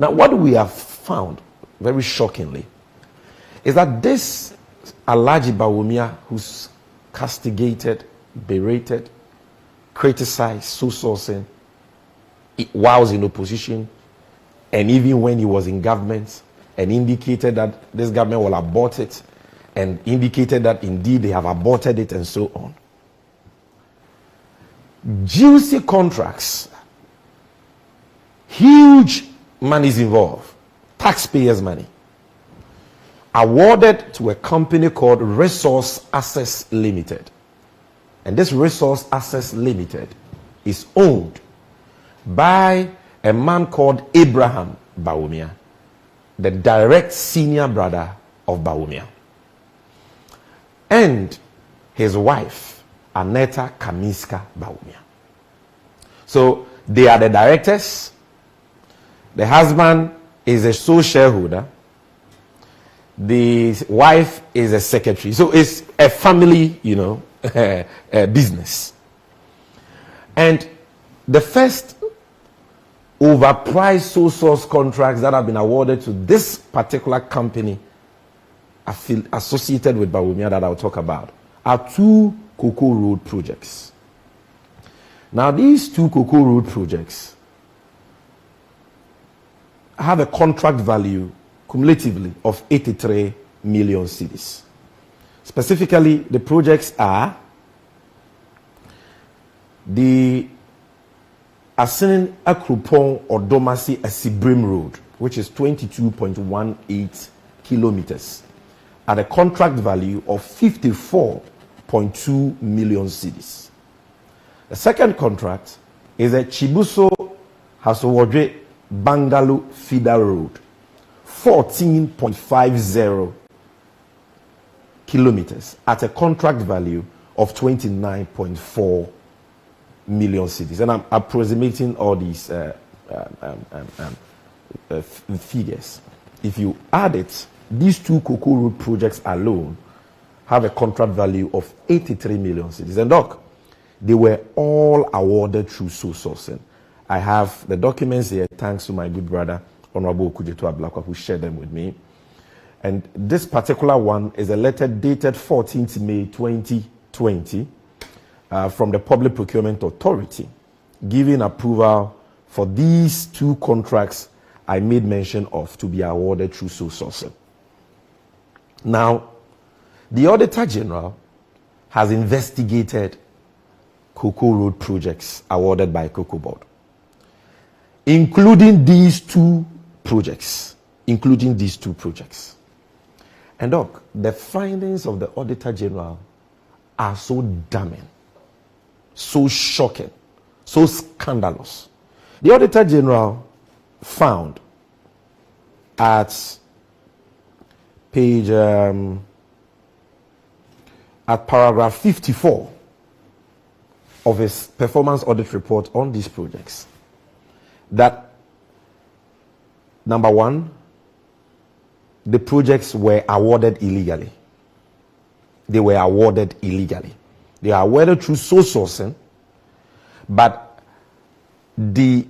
Now, what we have found, very shockingly, is that this alleges Bawumia, who's castigated, berated, criticized, sourcing, while in opposition, and even when he was in government, and indicated that this government will abort it, and indicated that indeed they have aborted it, and so on. Juicy contracts, huge monies involved, taxpayers' money, awarded to a company called Resource Access Limited. And this Resource Access Limited is owned by a man called Abraham Bawumia, the direct senior brother of Bawumia, and his wife, Aneta Kamiska Bawumia. So they are the directors. The husband is a sole shareholder. The wife is a secretary. So it's a family, business. And the first overpriced sole source contracts that have been awarded to this particular company associated with Bawumia that I'll talk about are 2 Cocoa Road projects. Now, these 2 Cocoa Road projects have a contract value cumulatively of 83 million cedis. Specifically, the projects are the Asinin Akrupong or Domasi Asibrim Road, which is 22.18 kilometers, at a contract value of 54.2 million cedis. The second contract is a Chibuso Hasowodwe Bangalo Feeder Road, 14.50 kilometers, at a contract value of 29.4 million cedis. And I'm approximating all these figures. If you add it, these 2 Cocoa Road projects alone have a contract value of 83 million cedis. And look, they were all awarded through sole sourcing. I have the documents here, thanks to my good brother, Honorable Okujeto Ablakwa, who shared them with me. And this particular one is a letter dated 14th May 2020 from the Public Procurement Authority, giving approval for these 2 contracts I made mention of to be awarded through sole sourcing. Now, the Auditor General has investigated Cocoa Road projects awarded by Cocoa Board, including these 2 projects. And look, the findings of the Auditor General are so damning, so shocking, so scandalous. The Auditor General found at page, at paragraph 54 of his performance audit report on these projects, that number 1, the projects were awarded illegally. They were awarded illegally. They are awarded through sole sourcing, but the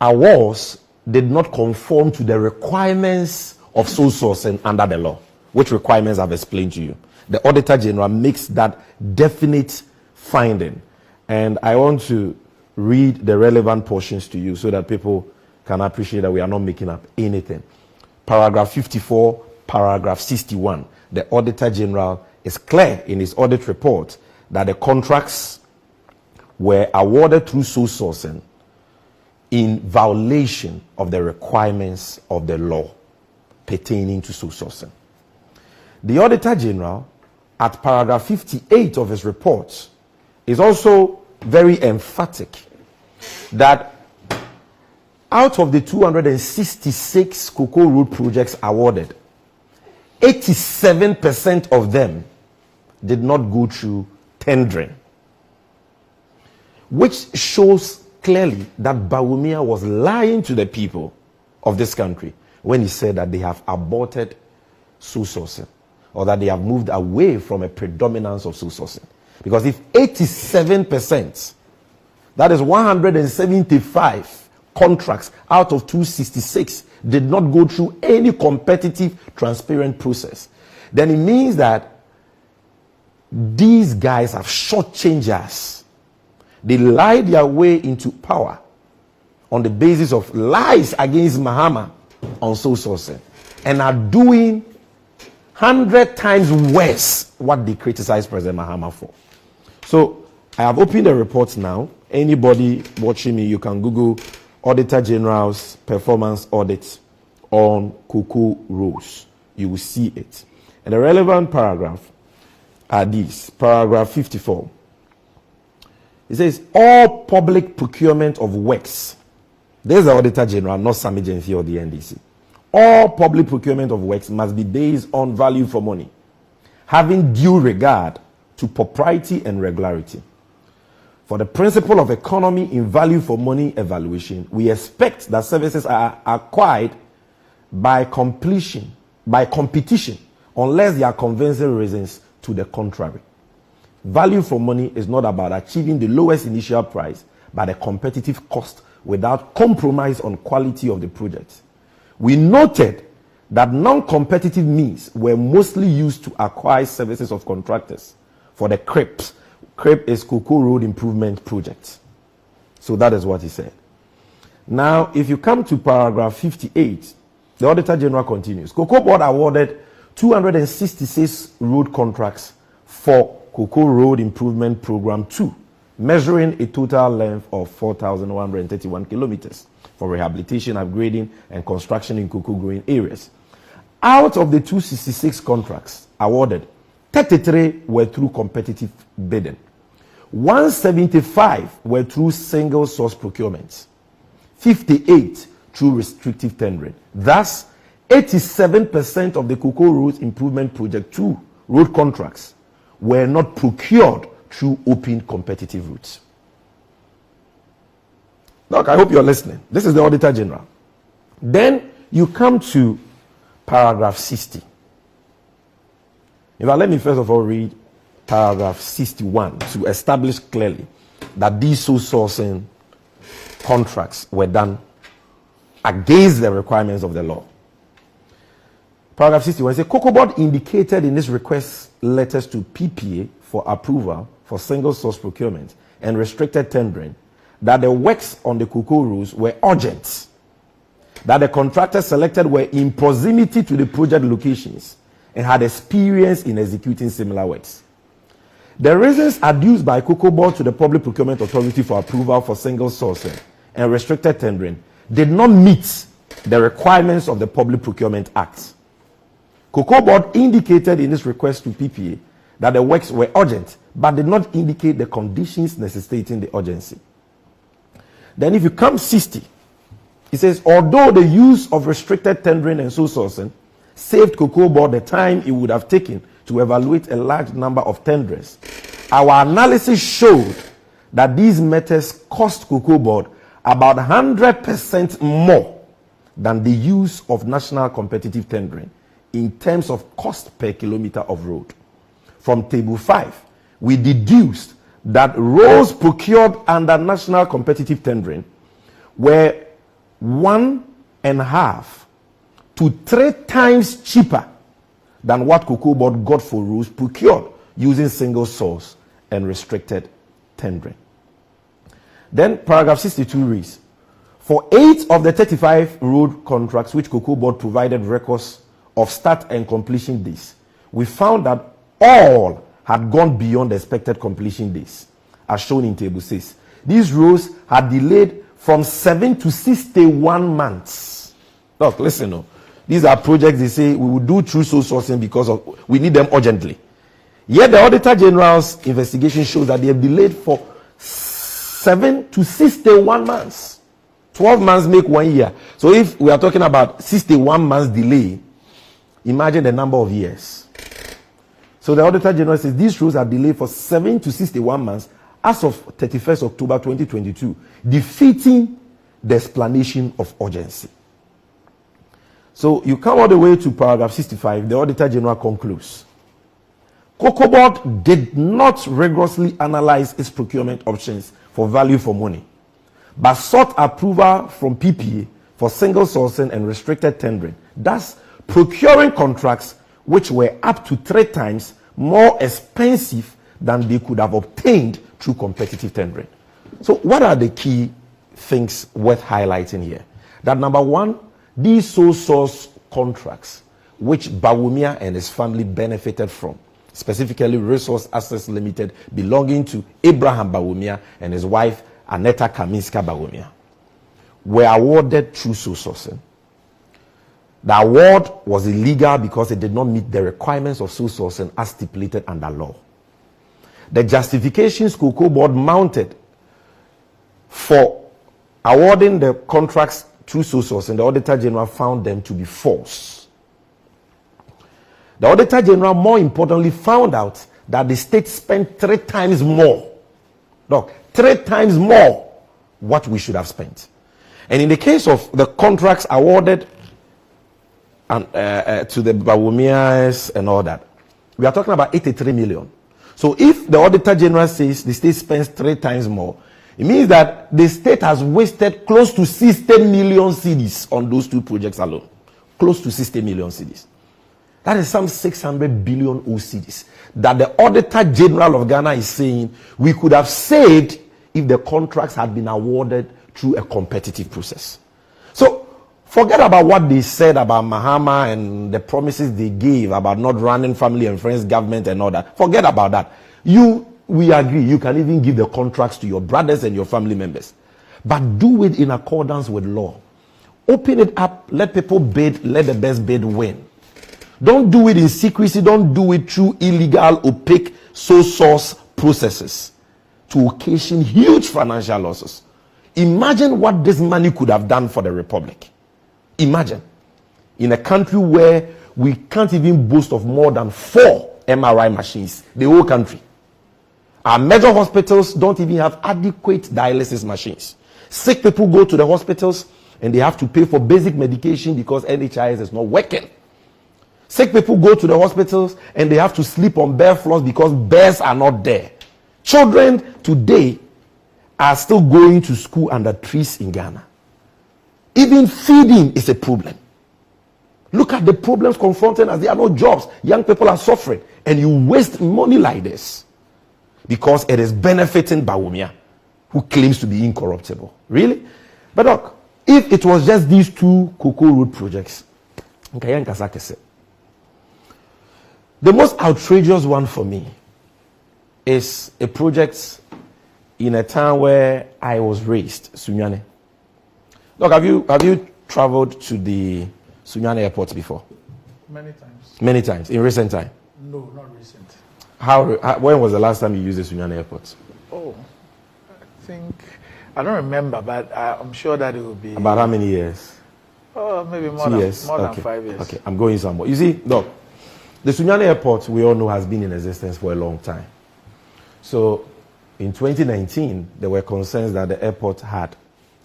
awards did not conform to the requirements of sole sourcing under the law, which requirements I've explained to you. The Auditor General makes that definite finding. And I want to read the relevant portions to you so that people can appreciate that we are not making up anything. Paragraph 54, paragraph 61. The Auditor General is clear in his audit report that the contracts were awarded through sole sourcing in violation of the requirements of the law pertaining to sole sourcing. The Auditor General, at paragraph 58 of his report, is also very emphatic that out of the 266 Cocoa Road projects awarded, 87% of them did not go through tendering, which shows clearly that Bawumia was lying to the people of this country when he said that they have aborted sole sourcing, or that they have moved away from a predominance of sole sourcing. Because if 87%, that is 175 contracts out of 266 did not go through any competitive, transparent process, then it means that these guys have shortchanged us. They lied their way into power on the basis of lies against Mahama on sole sourcing, and are doing 100 times worse what they criticized President Mahama for. So I have opened the reports now. Anybody watching me, you can Google Auditor General's performance audit on cocoa rows. You will see it. And the relevant paragraph are these. Paragraph 54. It says, all public procurement of works. There's the Auditor General, not Sammy Gyamfi or the NDC. All public procurement of works must be based on value for money, having due regard to propriety and regularity. For the principle of economy in value for money evaluation, we expect that services are acquired by competition, unless there are convincing reasons to the contrary. Value for money is not about achieving the lowest initial price, but a competitive cost without compromise on quality of the project. We noted that non-competitive means were mostly used to acquire services of contractors for the CRIPs. CRIP is Cocoa Road Improvement Project. So that is what he said. Now, if you come to paragraph 58, the Auditor General continues. Cocoa Board awarded 266 road contracts for Cocoa Road Improvement Program 2, measuring a total length of 4,131 kilometers for rehabilitation, upgrading, and construction in cocoa growing areas. Out of the 266 contracts awarded, 33 were through competitive bidding. 175 were through single source procurement. 58 through restrictive tendering. Thus, 87% of the Cocoa Road Improvement Project 2 road contracts were not procured through open competitive routes. Look, I hope you're listening. This is the Auditor General. Then you come to paragraph 60. In fact, let me first of all read paragraph 61 to establish clearly that these sole sourcing contracts were done against the requirements of the law. Paragraph 61 says, Cocoa Board indicated in its request letters to PPA for approval for single source procurement and restricted tendering that the works on the cocoa rows were urgent, that the contractors selected were in proximity to the project locations and had experience in executing similar works. The reasons adduced by Cocoa Board to the Public Procurement Authority for approval for single sourcing and restricted tendering did not meet the requirements of the Public Procurement Act. Cocoa Board indicated in its request to PPA that the works were urgent, but did not indicate the conditions necessitating the urgency. Then if you come 60, it says, although the use of restricted tendering and sole sourcing saved Cocoa Board the time it would have taken to evaluate a large number of tenders, our analysis showed that these methods cost Cocoa Board about 100% more than the use of national competitive tendering in terms of cost per kilometer of road. From table 5, we deduced that roads procured under national competitive tendering were 1.5 to 3 times cheaper than what Cocoa Board got for roads procured using single source and restricted tendering. Then paragraph 62 reads, for 8 of the 35 road contracts which Cocoa Board provided records of start and completion days, we found that all had gone beyond the expected completion days, as shown in table 6. These roads had delayed from 7 to 61 months. Look, listen, no. These are projects they say we will do through sole sourcing because we need them urgently. Yet the Auditor General's investigation shows that they have delayed for 7 to 61 months. 12 months make 1 year. So if we are talking about 61 months delay, imagine the number of years. So the Auditor General says these roads are delayed for 7 to 61 months as of 31st October 2022, defeating the explanation of urgency. So you come all the way to paragraph 65, the Auditor General concludes. Cocoa Board did not rigorously analyze its procurement options for value for money, but sought approval from PPA for single sourcing and restricted tendering, thus procuring contracts which were up to 3 times more expensive than they could have obtained through competitive tendering. So what are the key things worth highlighting here? That number one, these sole source contracts which Bawumia and his family benefited from, specifically Resource Assets Limited belonging to Abraham Bawumia and his wife Aneta Kaminska Bawumia, were awarded through sole sourcing. The award was illegal because it did not meet the requirements of sole sourcing as stipulated under law. The justifications Cocoa Board mounted for awarding the contracts through sole sourcing, the Auditor General found them to be false. The Auditor General, more importantly, found out that the state spent 3 times more. Look, 3 times more what we should have spent. And in the case of the contracts awarded to the Bawumias and all that, we are talking about 83 million. So if the Auditor General says the state spends 3 times more, it means that the state has wasted close to 60 million cedis on those 2 projects alone. Close to 60 million cedis. That is some 600 billion cedis that the Auditor General of Ghana is saying we could have saved if the contracts had been awarded through a competitive process. So forget about what they said about Mahama and the promises they gave about not running family and friends government and all that. Forget about that. We agree, you can even give the contracts to your brothers and your family members. But do it in accordance with law. Open it up, let people bid, let the best bid win. Don't do it in secrecy, don't do it through illegal, opaque, sole source processes to occasion huge financial losses. Imagine what this money could have done for the Republic. Imagine. In a country where we can't even boast of more than 4 MRI machines, the whole country. Our major hospitals don't even have adequate dialysis machines. Sick people go to the hospitals and they have to pay for basic medication because NHIS is not working. Sick people go to the hospitals and they have to sleep on bare floors because beds are not there. Children today are still going to school under trees in Ghana. Even feeding is a problem. Look at the problems confronting us. There are no jobs. Young people are suffering. And you waste money like this because it is benefiting Bawumia, who claims to be incorruptible. Really? But look, if it was just these 2 Cocoa Road projects, the most outrageous one for me is a project in a town where I was raised, Sunyani. Look, have you traveled to the Sunyani airport before? Many times. Many times, in recent time? No, not recent. When was the last time you used the Sunyani airport? Oh, I don't remember, but I'm sure that it will be... About how many years? Oh, maybe more 2 than years. More than 5 years. Okay, I'm going somewhere. You see, look, the Sunyani airport, we all know, has been in existence for a long time. So, in 2019, there were concerns that the airport had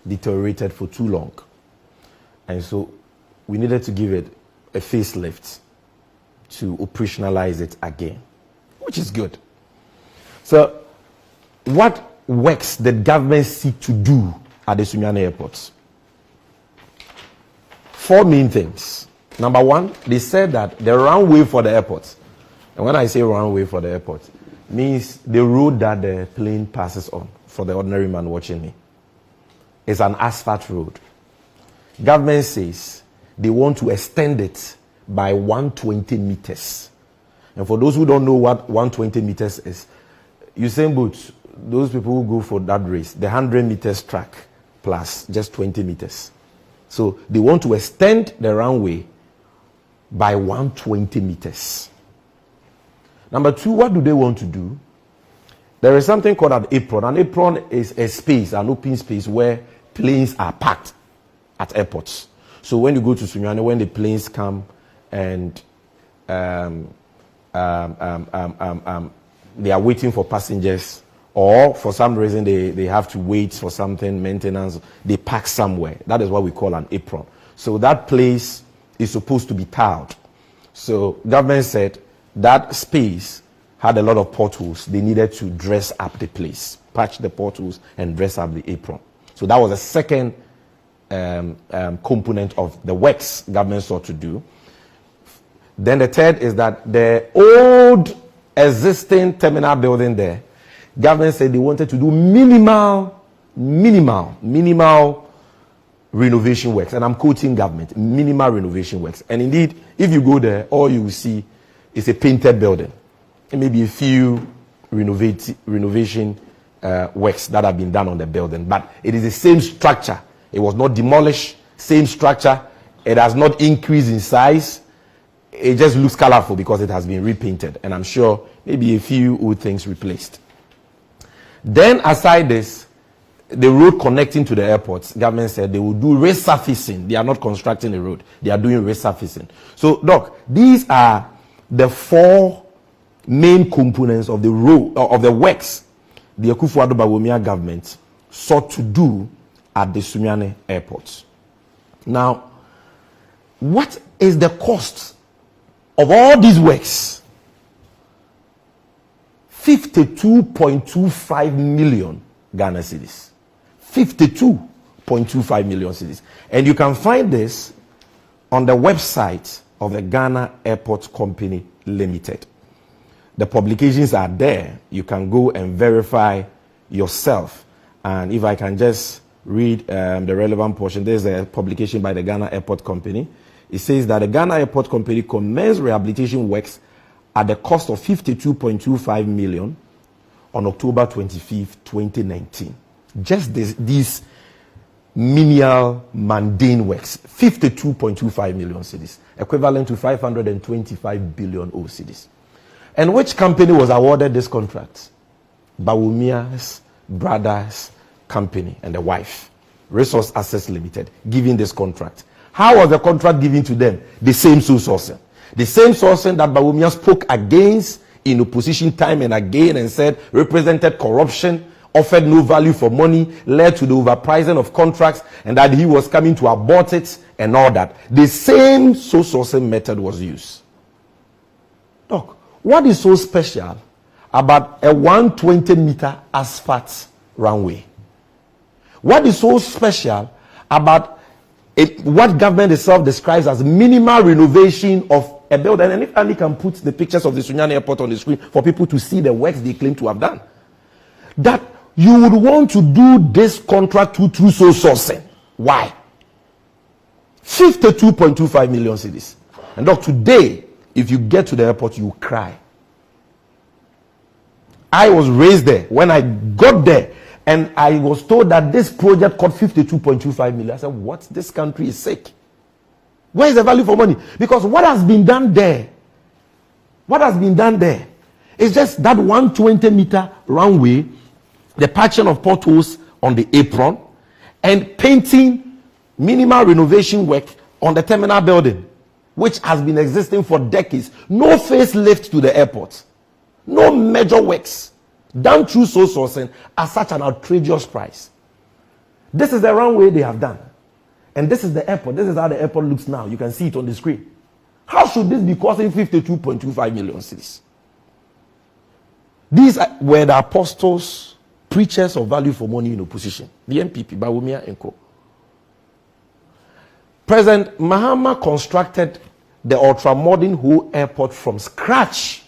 deteriorated for too long. And so, we needed to give it a facelift to operationalize it again, which is good. So, what works did government seek to do at the Sunyani airports? 4 main things. Number one, they said that the runway for the airport, and when I say runway for the airport, means the road that the plane passes on, for the ordinary man watching me, is an asphalt road. Government says they want to extend it by 120 meters. And for those who don't know what 120 meters is, Usain Bolt, those people who go for that race, the 100 meters track plus just 20 meters. So they want to extend the runway by 120 meters. Number 2, what do they want to do? There is something called an apron. An apron is a space, an open space where planes are parked at airports. So when you go to Sunyani, when the planes come and they are waiting for passengers, or for some reason they have to wait for something, maintenance, they park somewhere. That is what we call an apron. So that place is supposed to be tiled. So government said that space had a lot of potholes. They needed to dress up the place, patch the potholes and dress up the apron. So that was the second component of the works government sought to do. Then the third is that the old existing terminal building there, government said they wanted to do minimal renovation works. And I'm quoting government, minimal renovation works. And indeed, if you go there, all you will see is a painted building. And maybe a few renovation works that have been done on the building. But it is the same structure. It was not demolished, same structure. It has not increased in size. It just looks colorful because it has been repainted. And I'm sure maybe a few old things replaced. Then aside this, the road connecting to the airports, government said they will do resurfacing. They are not constructing the road. They are doing resurfacing. So, Doc, these are the four main components of the road, of the works the Akufo-Addo Bawumia government sought to do at the Sunyani airport. Now, what is the cost of all these works? 52.25 million Ghana cedis. 52.25 million cedis. And you can find this on the website of the Ghana Airport Company Limited. The publications are there. You can go and verify yourself. And if I can just read the relevant portion, there's a publication by the Ghana Airport Company. It says that the Ghana Airport Company commenced rehabilitation works at the cost of 52.25 million on October 25th, 2019. Just these menial, mundane works, 52.25 million cedis, equivalent to 525 billion cedis. And which company was awarded this contract? Bawumia's brother's company and the wife, Resource Assets Limited, giving this contract. How was the contract given to them? The same sole sourcing. The same sourcing that Bawumia spoke against in opposition time and again and said represented corruption, offered no value for money, led to the overpricing of contracts, and that he was coming to abort it and all that. The same sole sourcing method was used. Look, what is so special about a 120-meter asphalt runway? What is so special about what government itself describes as minimal renovation of a building? And if Andy can put the pictures of the Sunyani airport on the screen for people to see the works they claim to have done. That you would want to do this contract through sole sourcing. Why? 52.25 million cedis. And look, today, if you get to the airport, you cry. I was raised there. When I got there, and I was told that this project cost 52.25 million. I said, what? This country is sick. Where is the value for money? Because what has been done there is just that 120-meter runway, the patching of potholes on the apron, and painting minimal renovation work on the terminal building, which has been existing for decades. No facelift to the airport. No major works done through sole sourcing at such an outrageous price. This is the runway they have done. And this is the airport. This is how the airport looks now. You can see it on the screen. How should this be costing 52.25 million cedis? These were the apostles, preachers of value for money in opposition. The MPP, Bawumia and Co. President Mahama constructed the ultra-modern whole airport from scratch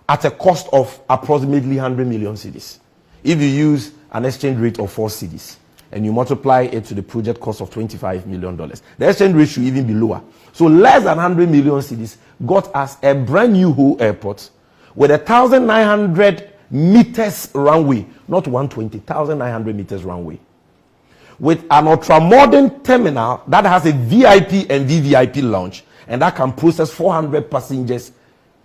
at a cost of approximately 100 million cedis. If you use an exchange rate of 4 cedis and you multiply it to the project cost of $25 million, the exchange rate should even be lower. So less than 100 million cedis got us a brand new whole airport with 1,900 meters runway, not 120, 1,900 meters runway, with an ultra-modern terminal that has a VIP and VVIP lounge, and that can process 400 passengers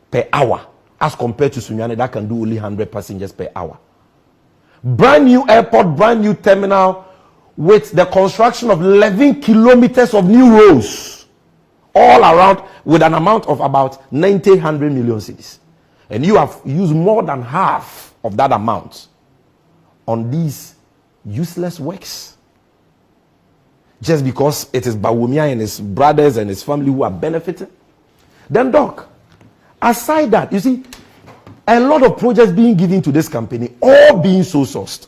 per hour, as compared to Sunyani that can do only 100 passengers per hour. Brand new airport, brand new terminal, with the construction of 11 kilometers of new roads all around, with an amount of about 100 million cedis. And you have used more than half of that amount on these useless works, just because it is Bawumia and his brothers and his family who are benefiting. Then, Doc, aside that, you see, a lot of projects being given to this company, all being sole sourced.